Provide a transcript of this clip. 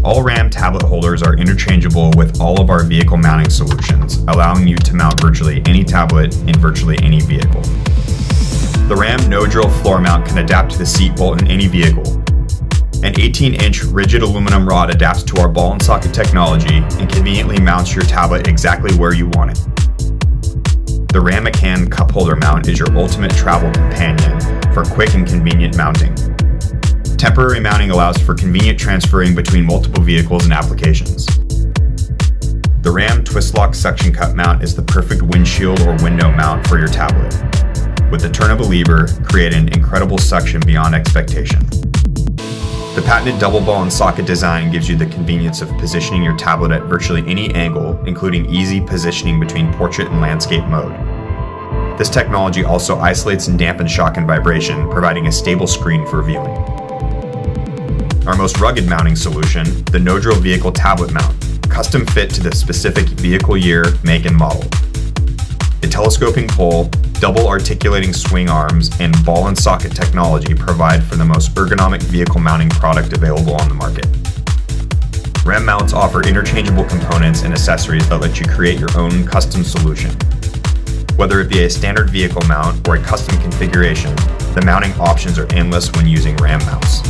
All RAM tablet holders are interchangeable with all of our vehicle mounting solutions, allowing you to mount virtually any tablet in virtually any vehicle. The RAM no-drill floor mount can adapt to the seat bolt in any vehicle. An 18-inch rigid aluminum rod adapts to our ball and socket technology and conveniently mounts your tablet exactly where you want it. The RAM McCann cup holder mount is your ultimate travel companion for quick and convenient mounting. Temporary mounting allows for convenient transferring between multiple vehicles and applications. The RAM Twistlock suction cup mount is the perfect windshield or window mount for your tablet. With the turn of a lever, create an incredible suction beyond expectation. The patented double ball and socket design gives you the convenience of positioning your tablet at virtually any angle, including easy positioning between portrait and landscape mode. This technology also isolates and dampens shock and vibration, providing a stable screen for viewing. Our most rugged mounting solution, the no-drill vehicle tablet mount, custom fit to the specific vehicle year, make, and model. A telescoping pole, double articulating swing arms, and ball and socket technology provide for the most ergonomic vehicle mounting product available on the market. RAM mounts offer interchangeable components and accessories that let you create your own custom solution. Whether it be a standard vehicle mount or a custom configuration, the mounting options are endless when using RAM mounts.